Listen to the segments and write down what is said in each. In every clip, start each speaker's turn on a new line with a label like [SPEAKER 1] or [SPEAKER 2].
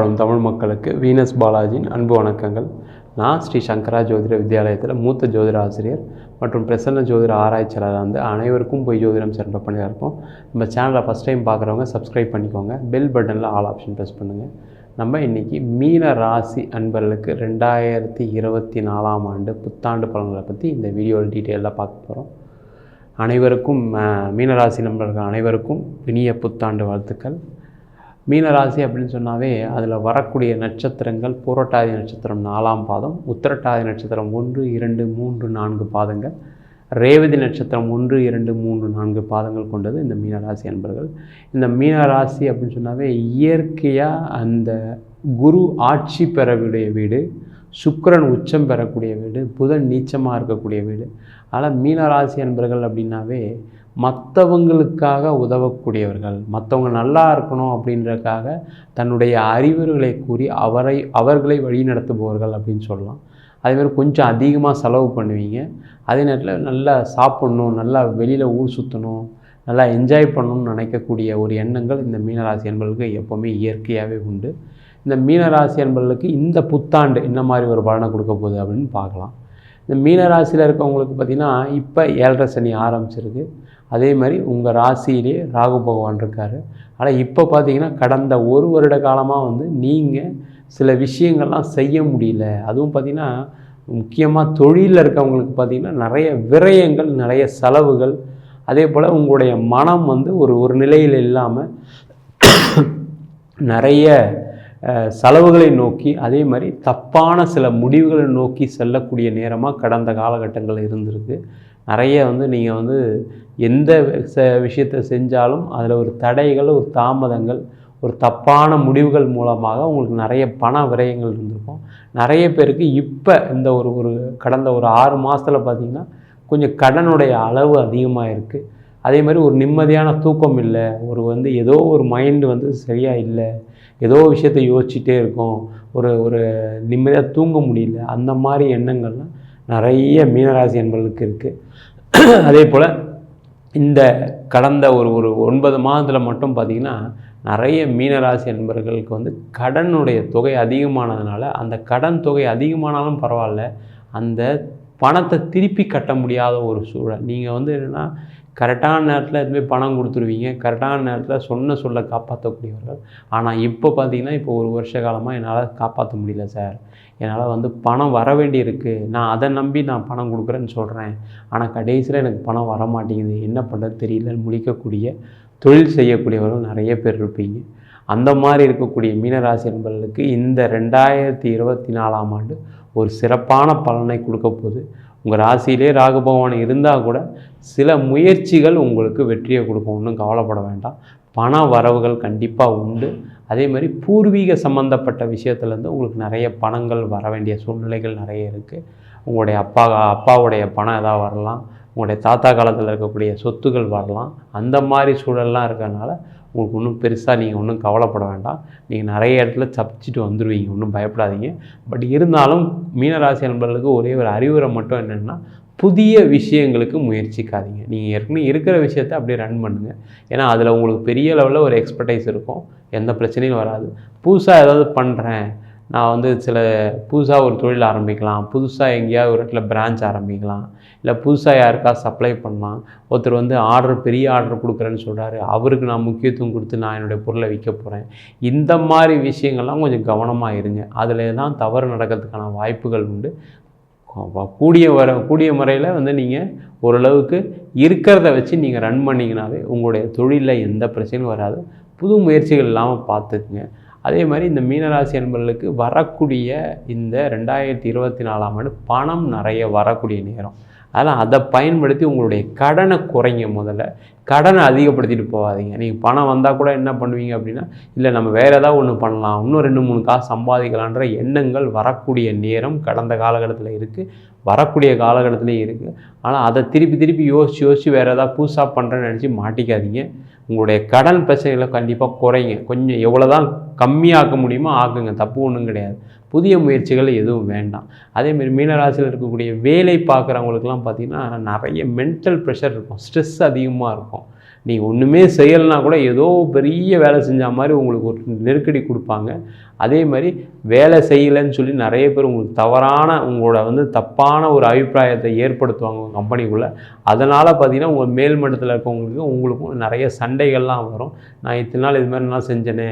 [SPEAKER 1] வாழும் தமிழ் மக்களுக்கு வீனஸ் பாலாஜியின் அன்பு வணக்கங்கள். நான் ஸ்ரீ சங்கரா ஜோதிட வித்யாலயத்தில் மூத்த ஜோதிட ஆசிரியர் மற்றும் பிரசன்ன ஜோதிட ஆராய்ச்சியாளராக வந்து அனைவருக்கும் போய் ஜோதிடம் சிறந்த பண்ணியாக இருப்போம். நம்ம சேனலை ஃபஸ்ட் டைம் பார்க்குறவங்க சப்ஸ்கிரைப் பண்ணிக்கோங்க. பெல் பட்டனில் ஆல் ஆப்ஷன் ப்ரெஸ் பண்ணுங்கள். நம்ம இன்றைக்கி மீன ராசி அன்பர்களுக்கு 2024ஆம் ஆண்டு புத்தாண்டு பலன்களை பற்றி இந்த வீடியோவில் டீட்டெயிலாக பார்க்க போகிறோம். அனைவருக்கும் மீனராசி நண்பர்கள் அனைவருக்கும் இனிய புத்தாண்டு வாழ்த்துக்கள். மீனராசி அப்படின்னு சொன்னாவே அதில் வரக்கூடிய நட்சத்திரங்கள் பூரட்டாதி நட்சத்திரம் 4ஆம் பாதம், உத்திரட்டாதி நட்சத்திரம் 1, 2, 3, 4 பாதங்கள், ரேவதி நட்சத்திரம் 1, 2, 3, 4 பாதங்கள் கொண்டது இந்த மீனராசி அன்பர்கள். இந்த மீனராசி அப்படின்னு சொன்னாவே இயற்கையாக அந்த குரு ஆட்சி பெறக்கூடிய வீடு, சுக்கிரன் உச்சம் பெறக்கூடிய வீடு, புதன் நீச்சமாக இருக்கக்கூடிய வீடு. அதனால் மீனராசி அன்பர்கள் அப்படின்னாவே மற்றவங்களுக்காக உதவக்கூடியவர்கள், மற்றவங்க நல்லா இருக்கணும் அப்படின்றதுக்காக தன்னுடைய அறிவுரைகளை கூறி அவர்களை வழிநடத்துபவர்கள் அப்படின்னு சொல்லலாம். அதேமாதிரி கொஞ்சம் அதிகமாக செலவு பண்ணுவீங்க. அதே நேரத்தில் நல்லா சாப்பிட்ணும், நல்லா வெளியில் ஊர் சுற்றணும், நல்லா என்ஜாய் பண்ணணும்னு நினைக்கக்கூடிய ஒரு எண்ணங்கள் இந்த மீனராசி அன்பர்களுக்கு எப்போவுமே இயற்கையாகவே உண்டு. இந்த மீனராசி அன்பர்களுக்கு இந்த புத்தாண்டு என்ன மாதிரி ஒரு பலனை கொடுக்க போகுது அப்படின்னு பார்க்கலாம். இந்த மீனராசியில் இருக்கவங்களுக்கு பார்த்திங்கன்னா இப்போ 7.5 சனி ஆரம்பிச்சிருக்கு. அதே மாதிரி உங்கள் ராசியிலே ராகு பகவான் இருக்கார். ஆனால் இப்போ பார்த்திங்கன்னா கடந்த ஒரு வருட காலமாக வந்து நீங்கள் சில விஷயங்கள்லாம் செய்ய முடியல. அதுவும் பார்த்திங்கன்னா முக்கியமாக தொழிலில் இருக்கவங்களுக்கு பார்த்திங்கன்னா நிறைய விரயங்கள், நிறைய செலவுகள், அதே போல் உங்களுடைய மனம் வந்து ஒரு நிலையில் இல்லாமல் நிறைய செலவுகளை நோக்கி, அதே மாதிரி தப்பான சில முடிவுகளை நோக்கி செல்லக்கூடிய நேரமாக கடந்த காலகட்டங்கள் இருந்திருக்கு. நிறைய வந்து நீங்கள் வந்து எந்த விஷயத்தை செஞ்சாலும் அதில் ஒரு தடைகள், ஒரு தாமதங்கள், ஒரு தப்பான முடிவுகள் மூலமாக உங்களுக்கு நிறைய பண விரயங்கள் இருந்திருக்கும். நிறைய பேருக்கு இப்போ இந்த ஒரு கடந்த ஒரு 6 மாதத்தில் பார்த்திங்கன்னா கொஞ்சம் கடனுடைய அளவு அதிகமாக இருக்குது. அதே மாதிரி ஒரு நிம்மதியான தூக்கம் இல்லை, வந்து ஏதோ ஒரு மைண்டு வந்து சரியாக இல்லை, ஏதோ விஷயத்தை யோசிச்சுட்டே இருக்கும், ஒரு நிம்மதியாக தூங்க முடியல, அந்த மாதிரி எண்ணங்கள்லாம் நிறைய மீனராசி என்பவர்களுக்கு இருக்குது. அதே போல் இந்த கடந்த ஒரு 9 மாதத்தில் மட்டும் பார்த்திங்கன்னா நிறைய மீனராசி என்பவர்களுக்கு வந்து கடனுடைய தொகை அதிகமானதுனால, அந்த கடன் தொகை அதிகமானாலும் பரவாயில்ல, அந்த பணத்தை திருப்பி கட்ட முடியாத ஒரு சூழல். நீங்கள் வந்து என்னென்னா கரெக்டான நேரத்தில் எதுவுமே பணம் கொடுத்துருவீங்க, கரெக்டான நேரத்தில் சொல்ல காப்பாற்றக்கூடியவர்கள். ஆனால் இப்போ பார்த்திங்கன்னா இப்போ 1 வருஷ காலமாக என்னால் காப்பாற்ற முடியல சார், என்னால் வந்து பணம் வர வேண்டி இருக்குது, நான் அதை நம்பி நான் பணம் கொடுக்குறேன்னு சொல்கிறேன், ஆனால் கடைசியில் எனக்கு பணம் வர மாட்டேங்குது, என்ன பண்ணுறது தெரியலன்னு முழிக்கக்கூடிய தொழில் செய்யக்கூடியவர்கள் நிறைய பேர் இருப்பீங்க. அந்த மாதிரி இருக்கக்கூடிய மீனராசி என்பவர்களுக்கு இந்த 2024ஆம் ஆண்டு ஒரு சிறப்பான பலனை கொடுக்க போகுது. உங்கள் ராசியிலே ராகு பகவான் இருந்தால் கூட சில முயற்சிகள் உங்களுக்கு வெற்றியை கொடுக்கும், ஒன்றும் கவலைப்பட வேண்டாம். பண வரவுகள் கண்டிப்பாக உண்டு. அதே மாதிரி பூர்வீக சம்மந்தப்பட்ட விஷயத்துலேருந்து உங்களுக்கு நிறைய பணங்கள் வர வேண்டிய சூழ்நிலைகள் நிறைய இருக்குது. உங்களுடைய அப்பாவுடைய பணம் ஏதாவது வரலாம், உங்களுடைய தாத்தா காலத்தில் இருக்கக்கூடிய சொத்துக்கள் வரலாம். அந்த மாதிரி சூழல்லாம் இருக்கிறதுனால உங்களுக்கு ஒன்றும் பெருசாக நீங்கள் ஒன்றும் கவலைப்பட வேண்டாம். நீங்கள் நிறைய இடத்துல தப்பிச்சுட்டு வந்துடுவீங்க, ஒன்றும் பயப்படாதீங்க. பட் இருந்தாலும் மீனராசி நண்பர்களுக்கு ஒரே ஒரு அறிவுரை மட்டும் என்னென்னா, புதிய விஷயங்களுக்கு முயற்சிக்காதீங்க. நீங்கள் ஏற்கனவே இருக்கிற விஷயத்தை அப்படியே ரன் பண்ணுங்கள். ஏன்னா அதில் உங்களுக்கு பெரிய லெவலில் ஒரு எக்ஸ்பர்டைஸ் இருக்கும், எந்த பிரச்சனையும் வராது. புதுசாக ஏதாவது பண்ணுறேன், நான் வந்து புதுசாக ஒரு தொழில் ஆரம்பிக்கலாம், புதுசாக எங்கேயாவது ஒரு இடத்துல பிரான்ச் ஆரம்பிக்கலாம், இல்லை புதுசாக யாருக்கா சப்ளை பண்ணலாம், ஒருத்தர் வந்து பெரிய ஆர்டர் கொடுக்குறேன்னு சொல்கிறாரு, அவருக்கு நான் முக்கியத்துவம் கொடுத்து நான் என்னுடைய பொருளை விற்க போகிறேன். இந்த மாதிரி விஷயங்கள்லாம் கொஞ்சம் கவனமாக இருங்க. அதில் தான் தவறு நடக்கிறதுக்கான வாய்ப்புகள் உண்டு. கூடிய முறையில் வந்து நீங்கள் ஓரளவுக்கு இருக்கிறத வச்சு நீங்கள் ரன் பண்ணிங்கனாவே உங்களுடைய தொழிலில் எந்த பிரச்சனையும் வராது. புது முயற்சிகள் இல்லாமல் பார்த்துக்குங்க. அதே மாதிரி இந்த மீனராசி என்பவர்களுக்கு வரக்கூடிய இந்த 2024ஆம் ஆண்டு பணம் நிறைய வரக்கூடிய நேரம். அதனால் அதை பயன்படுத்தி உங்களுடைய கடனை குறைங்க. முதல்ல கடனை அதிகப்படுத்திட்டு போகாதீங்க. நீங்கள் பணம் வந்தால் கூட என்ன பண்ணுவீங்க அப்படின்னா, இல்லை நம்ம வேறு ஏதாவது ஒன்று பண்ணலாம், இன்னும் 2-3 காசு சம்பாதிக்கலான்ற எண்ணங்கள் வரக்கூடிய நேரம் கடந்த காலகட்டத்தில் இருக்குது, வரக்கூடிய காலகட்டத்திலே இருக்குது. ஆனால் அதை திருப்பி யோசித்து வேறு ஏதாவது புதுசாக பண்ணுறேன்னு நினச்சி மாட்டிக்காதீங்க. உங்களுடைய கடன் பிரச்சனைகளை கண்டிப்பாக குறைங்க. கொஞ்சம் எவ்வளோ தான் கம்மியாக்க முடியுமோ ஆக்குங்க, தப்பு ஒன்றும் கிடையாது. புதிய முயற்சிகள் எதுவும் வேண்டாம். அதேமாதிரி மீனராசியில் இருக்கக்கூடிய வேலை பார்க்குறவங்களுக்குலாம் பார்த்திங்கன்னா நிறைய மென்டல் ப்ரெஷர் இருக்கும், ஸ்ட்ரெஸ் அதிகமாக இருக்கும். நீங்கள் ஒன்றுமே செய்யலைனா கூட ஏதோ பெரிய வேலை செஞ்ச மாதிரி உங்களுக்கு ஒரு நெருக்கடி கொடுப்பாங்க. அதே மாதிரி வேலை செய்யலைன்னு சொல்லி நிறைய பேர் உங்களுக்கு தவறான உங்களோட தப்பான ஒரு அபிப்பிராயத்தை ஏற்படுத்துவாங்க உங்கள் கம்பெனிக்குள்ளே. அதனால் பார்த்தீங்கன்னா உங்கள் மேல்மட்டத்தில் உங்களுக்கும் நிறைய சண்டைகள்லாம் வரும். நான் இத்தனை நாள் இது மாதிரிலாம் செஞ்சேனே,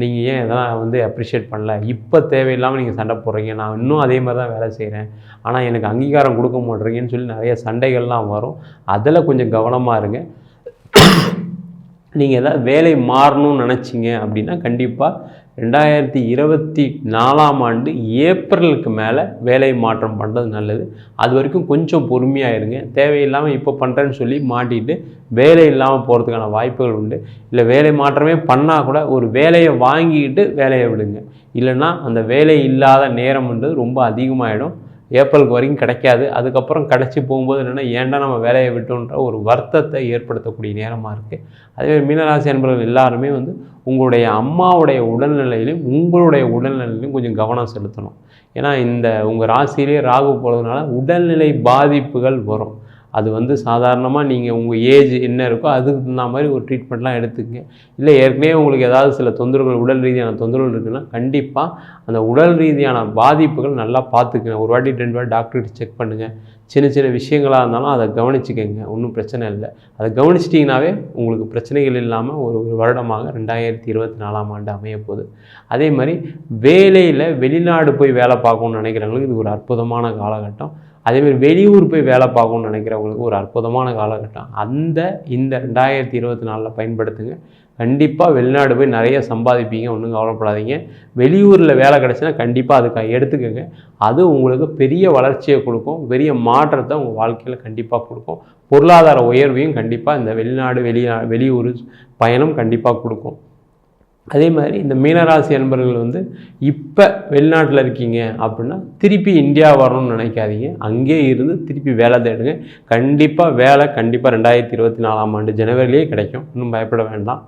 [SPEAKER 1] நீங்கள் ஏன் இதெல்லாம் அப்ரிஷியேட் பண்ணல, இப்போ தேவையில்லாமல் நீங்கள் சண்டை போடுறீங்க, நான் இன்னும் அதே மாதிரி தான் வேலை செய்கிறேன், ஆனால் எனக்கு அங்கீகாரம் கொடுக்க மாட்டேறீங்கன்னு சொல்லி நிறைய சண்டைகள்லாம் வரும். அதில் கொஞ்சம் கவனமாக இருங்க. நீங்கள் ஏதாவது வேலை மாறணும்னு நினச்சிங்க அப்படின்னா கண்டிப்பாக 2024 ஏப்ரலுக்கு மேலே வேலை மாற்றம் பண்ணுறது நல்லது. அது வரைக்கும் கொஞ்சம் பொறுமையாக இருங்க. தேவையில்லாமல் இப்போ பண்ணுறேன்னு சொல்லி மாட்டிட்டு வேலை இல்லாமல் போகிறதுக்கான வாய்ப்புகள் உண்டு. இல்லை வேலை மாற்றமே பண்ணால் கூட ஒரு வேலையை வாங்கிக்கிட்டு வேலையை விடுங்க. இல்லைன்னா அந்த வேலை இல்லாத நேரம்ன்றது ரொம்ப அதிகமாகிடும். ஏப்ரலுக்கு வரைக்கும் கிடைக்காது. அதுக்கப்புறம் கிடச்சி போகும்போது என்னென்னா ஏன்டா நம்ம வேலையை விட்டோன்ற ஒரு வருத்தத்தை ஏற்படுத்தக்கூடிய நேரமாக இருக்குது. அதேமாதிரி மீனராசி அன்பர்கள் எல்லாருமே உங்களுடைய அம்மாவுடைய உடல்நிலையிலையும் உங்களுடைய உடல்நிலையிலையும் கொஞ்சம் கவனம் செலுத்தணும். ஏன்னா உங்கள் ராசியிலே ராகு போகிறதுனால உடல்நிலை பாதிப்புகள் வரும். அது சாதாரணமாக நீங்கள் உங்கள் ஏஜ் என்ன இருக்கோ அதுக்கு தகுந்த மாதிரி ஒரு ட்ரீட்மெண்ட்லாம் எடுத்துக்கங்க. இல்லை ஏற்கனவே உங்களுக்கு ஏதாவது சில தொந்தரவுகள், உடல் ரீதியான தொந்தரவுகள் இருக்குன்னா கண்டிப்பாக அந்த உடல் ரீதியான பாதிப்புகள் நல்லா பார்த்துக்கங்க. ஒரு வாட்டி 2 வாட்டி டாக்டர்கிட்ட செக் பண்ணுங்கள். சின்ன சின்ன விஷயங்களாக இருந்தாலும் அதை கவனிச்சுக்கங்க, ஒன்றும் பிரச்சனை இல்லை. அதை கவனிச்சிட்டிங்கனாவே உங்களுக்கு பிரச்சனைகள் இல்லாமல் ஒரு வருடமாக 2024 அமைய போகுது. அதே மாதிரி வேலையில் வெளிநாடு போய் வேலை பார்க்கணுன்னு நினைக்கிறவங்களுக்கு இது ஒரு அற்புதமான காலகட்டம். அதேமாதிரி வெளியூர் போய் வேலை பார்க்கணுன்னு நினைக்கிறவங்களுக்கு ஒரு அற்புதமான காலகட்டம். இந்த 2024 பயன்படுத்துங்க. கண்டிப்பாக வெளிநாடு போய் நிறைய சம்பாதிப்பீங்க, ஒன்றும் கவலைப்படாதீங்க. வெளியூரில் வேலை கிடச்சின்னா கண்டிப்பாக அதுக்காக எடுத்துக்கோங்க. அது உங்களுக்கு பெரிய வளர்ச்சியை கொடுக்கும், பெரிய மாற்றத்தை உங்கள் வாழ்க்கையில் கண்டிப்பாக கொடுக்கும். பொருளாதார உயர்வையும் கண்டிப்பாக இந்த வெளியூர் பயணம் கண்டிப்பாக கொடுக்கும். அதே மாதிரி இந்த மீனராசி அன்பர்கள் இப்போ வெளிநாட்டில் இருக்கீங்க அப்படின்னா திருப்பி இந்தியா வரணும்னு நினைக்காதீங்க. அங்கேயே இருந்து திருப்பி வேலை தேடுங்க. கண்டிப்பாக 2024 ஜனவரிலேயே கிடைக்கும், இன்னும் பயப்பட வேண்டாம்.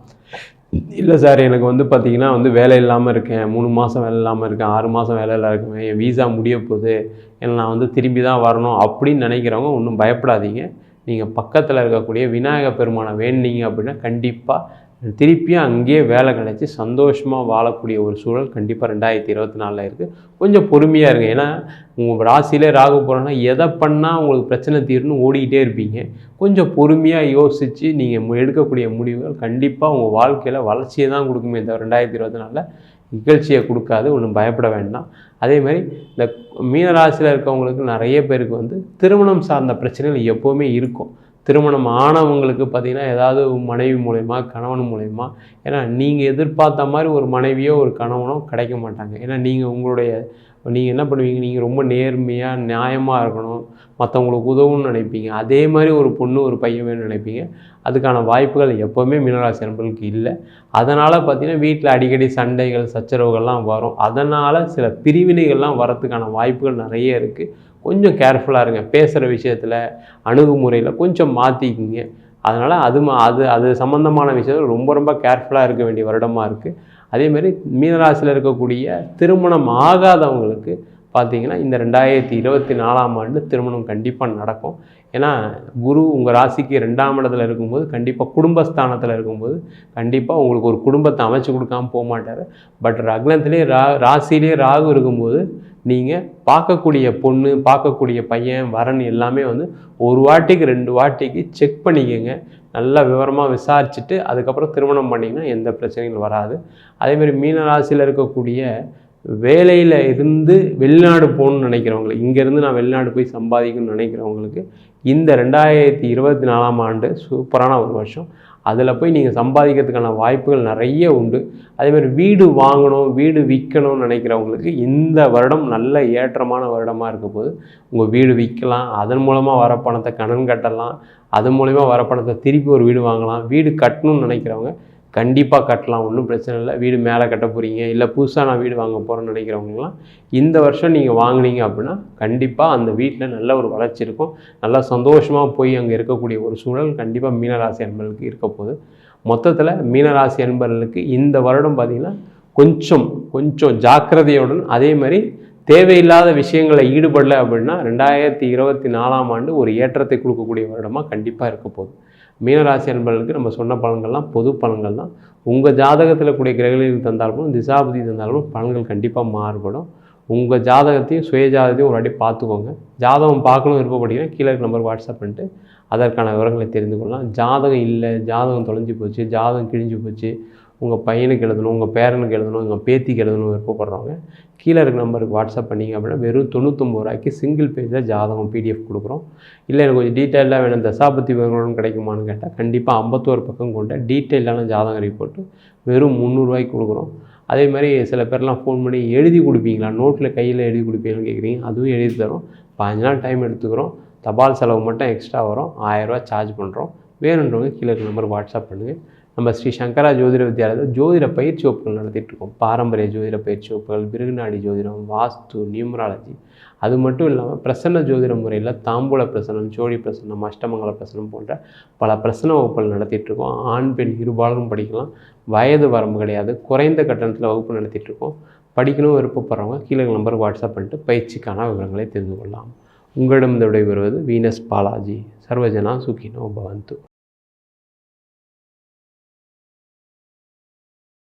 [SPEAKER 1] இல்லை சார் எனக்கு பார்த்திங்கன்னா வேலை இல்லாமல் இருக்கேன், 3 மாதம் வேலை இல்லாமல் இருக்கேன், 6 மாதம் வேலையில் இருக்கேன், என் வீசா முடிய போகுது, ஏன்னா நான் திரும்பி தான் வரணும் அப்படின்னு நினைக்கிறவங்க ஒன்றும் பயப்படாதீங்க. நீங்கள் பக்கத்தில் இருக்கக்கூடிய விநாயகர் பெருமானை வேண்டிங்க அப்படின்னா கண்டிப்பாக திருப்பியும் அங்கேயே வேலை கிடச்சி சந்தோஷமாக வாழக்கூடிய ஒரு சூழல் கண்டிப்பாக 2024 இருக்குது. கொஞ்சம் பொறுமையாக இருங்க. ஏன்னா உங்கள் ராசியிலே ராகு போகிறோன்னா எதை பண்ணால் உங்களுக்கு பிரச்சனை தீர்னு ஓடிக்கிட்டே இருப்பீங்க. கொஞ்சம் பொறுமையாக யோசித்து நீங்கள் எடுக்கக்கூடிய முடிவுகள் கண்டிப்பாக உங்கள் வாழ்க்கையில் வளர்ச்சியை தான் கொடுக்குமே தவிர 2024 நிகழ்ச்சியை கொடுக்காது, ஒன்றும் பயப்பட வேண்டாம். அதேமாதிரி இந்த மீனராசியில் இருக்கவங்களுக்கு நிறைய பேருக்கு திருமணம் சார்ந்த பிரச்சனைகள் எப்போவுமே இருக்கும். திருமணம் ஆனவங்களுக்கு பார்த்திங்கன்னா ஏதாவது மனைவி மூலயமா, கணவன் மூலயமா, ஏன்னா நீங்கள் எதிர்பார்த்த மாதிரி ஒரு மனைவியோ ஒரு கணவனோ கிடைக்க மாட்டாங்க. ஏன்னா நீங்கள் என்ன பண்ணுவீங்க, நீங்கள் ரொம்ப நேர்மையாக நியாயமாக இருக்கணும், மற்றவங்களுக்கு உதவுன்னு நினைப்பீங்க. அதே மாதிரி ஒரு பொண்ணு ஒரு பையன் வேணும்னு நினைப்பீங்க. அதுக்கான வாய்ப்புகள் எப்போவுமே மீனராசி அன்பர்களுக்கு இல்லை. அதனால் பார்த்திங்கன்னா வீட்டில் அடிக்கடி சண்டைகள், சச்சரவுகள்லாம் வரும். அதனால் சில பிரிவினைகள்லாம் வரத்துக்கான வாய்ப்புகள் நிறைய இருக்குது. கொஞ்சம் கேர்ஃபுல்லாக இருங்க. பேசுகிற விஷயத்தில், அணுகுமுறையில் கொஞ்சம் மாற்றிக்கிங்க. அதனால் அது சம்மந்தமான விஷயத்தில் ரொம்ப கேர்ஃபுல்லாக இருக்க வேண்டிய வருடமாக இருக்குது. அதேமாதிரி மீனராசியில் இருக்கக்கூடிய திருமணம் ஆகாதவங்களுக்கு பார்த்திங்கன்னா இந்த 2024 திருமணம் கண்டிப்பாக நடக்கும். ஏன்னா குரு உங்கள் ராசிக்கு 2ஆம் இடத்துல இருக்கும்போது கண்டிப்பாக குடும்பஸ்தானத்தில் இருக்கும்போது கண்டிப்பாக உங்களுக்கு ஒரு குடும்பத்தை அமைச்சு கொடுக்காமல் போக மாட்டார். பட் லக்னத்திலே ராசியிலே ராகு இருக்கும்போது நீங்கள் பார்க்கக்கூடிய பொண்ணு, பார்க்கக்கூடிய பையன், வரன் எல்லாமே ஒரு வாட்டிக்கு 2 வாட்டிக்கு செக் பண்ணிக்கோங்க. நல்லா விவரமாக விசாரிச்சுட்டு அதுக்கப்புறம் திருமணம் பண்ணிங்கன்னா எந்த பிரச்சனைகளும் வராது. அதேமாதிரி மீனராசியில் இருக்கக்கூடிய வேலையில் இருந்து வெளிநாடு போகணுன்னு நினைக்கிறவங்களுக்கு, இங்கேருந்து நான் வெளிநாடு போய் சம்பாதிக்கணும்னு நினைக்கிறவங்களுக்கு இந்த 2024 சூப்பரான ஒரு வருஷம். அதில் போய் நீங்கள் சம்பாதிக்கிறதுக்கான வாய்ப்புகள் நிறைய உண்டு. அதேமாதிரி வீடு வாங்கணும், வீடு விற்கணும்னு நினைக்கிறவங்களுக்கு இந்த வருடம் நல்ல ஏற்றமான வருடமாக இருக்க போது உங்கள் வீடு விற்கலாம், அதன் மூலமாக வர பணத்தை கடன் கட்டலாம், அதன் மூலமாக வர பணத்தை திருப்பி ஒரு வீடு வாங்கலாம். வீடு கட்டணும்னு நினைக்கிறவங்க கண்டிப்பாக கட்டலாம், ஒன்றும் பிரச்சனை இல்லை. வீடு மேலே கட்ட போகிறீங்க, இல்லை புதுசாக நான் வீடு வாங்க போகிறேன்னு நினைக்கிறவங்களாம் இந்த வருஷம் நீங்கள் வாங்கினீங்க அப்படின்னா கண்டிப்பாக அந்த வீட்டில் நல்ல ஒரு வளர்ச்சி இருக்கும். நல்லா சந்தோஷமாக போய் அங்கே இருக்கக்கூடிய ஒரு சூழல் கண்டிப்பாக மீனராசி அன்பர்களுக்கு இருக்க போகுது. மொத்தத்தில் மீனராசி அன்பர்களுக்கு இந்த வருடம் பார்த்திங்கன்னா கொஞ்சம் ஜாக்கிரதையுடன், அதே மாதிரி தேவையில்லாத விஷயங்களை ஈடுபடலை அப்படின்னா 2024 ஒரு ஏற்றத்தை கொடுக்கக்கூடிய வருடமாக கண்டிப்பாக இருக்க போகுது. மீனராசி அன்பர்களுக்கு நம்ம சொன்ன பலன்கள்லாம் பொது பலன்கள் தான். உங்கள் ஜாதகத்தில் கூடிய கிரகங்கள் தந்தாலும் திசாபதி தந்தாலும் பலன்கள் கண்டிப்பாக மாறுபடும். உங்கள் ஜாதகத்தையும் சுய ஜாதகத்தையும் ஒரு வாட்டி பார்த்துக்கோங்க. ஜாதகம் பார்க்கணும் விருப்பப்பட்டீங்கன்னா கீழே நம்பர் வாட்ஸ்அப் பண்ணிட்டு அதற்கான விவரங்களை தெரிந்து கொள்ளலாம். ஜாதகம் இல்லை, ஜாதகம் தொலைஞ்சு போச்சு, ஜாதகம் கிழிஞ்சு போச்சு, உங்கள் பையனுக்கு எழுதணும், உங்கள் பேரனுக்கு எழுதணும், உங்கள் பேத்திக்கு எழுதணும் விருப்பப்படுறவங்க கீழே இருக்க நம்பருக்கு வாட்ஸ்அப் பண்ணிங்க அப்படின்னா வெறும் 99 ரூபாய்க்கு சிங்கிள் பேஜில் ஜாதகம் பிடிஎஃப் கொடுக்குறோம். இல்லை எனக்கு கொஞ்சம் டீட்டெயிலாக வேணும் தசாபத்தி விவரங்களும் கிடைக்குமான்னு கேட்டால் கண்டிப்பாக 51 பக்கம் கொண்ட டீட்டெயிலான ஜாதகம் ரிப்போர்ட்டு வெறும் 300 ரூபாய்க்கு கொடுக்குறோம். அதே மாதிரி சில பேர்லாம் ஃபோன் பண்ணி எழுதி கொடுப்பீங்களா, நோட்டில் கையில் எழுதி கொடுப்பீங்கன்னு கேட்குறீங்க. அதுவும் எழுதி தரோம். 15 நாள் டைம் எடுத்துக்கிறோம். தபால் செலவு மட்டும் எக்ஸ்ட்ரா வரும். 1000 ரூபா சார்ஜ் பண்ணுறோம். வேணுன்றவங்க கீழே இருக்க நம்பருக்கு வாட்ஸ்அப் பண்ணுங்கள். நம்ம ஸ்ரீ சங்கரா ஜோதிட வித்யாலயத்தில் ஜோதிட பயிற்சி வகுப்புகள் நடத்திட்டுருக்கோம். பாரம்பரிய ஜோதிட பயிற்சி வகுப்புகள், பிருகுநாடி ஜோதிடம், வாஸ்து, நியூமராலஜி, அது மட்டும் இல்லாமல் பிரசன்ன ஜோதிட முறையில் தாம்பூல பிரசனம், ஜோடி பிரசனம், அஷ்டமங்கல பிரசனம் போன்ற பல பிரசன வகுப்புகள் நடத்திட்டுருக்கோம். ஆண் பெண் இருபாலரும் படிக்கலாம். வயது வரம்பு கிடையாது. குறைந்த கட்டணத்தில் வகுப்பு நடத்திட்டுருக்கோம். படிக்கணும் விருப்பப்படுறவங்க கீழே நம்பருக்கு வாட்ஸ்அப் பண்ணிட்டு பயிற்சிக்கான விவரங்களை தெரிந்து கொள்ளலாம். உங்களிடம் இந்த விடை பெறுவது வீனஸ் பாலாஜி. சர்வஜனா சுகினோ பவந்து.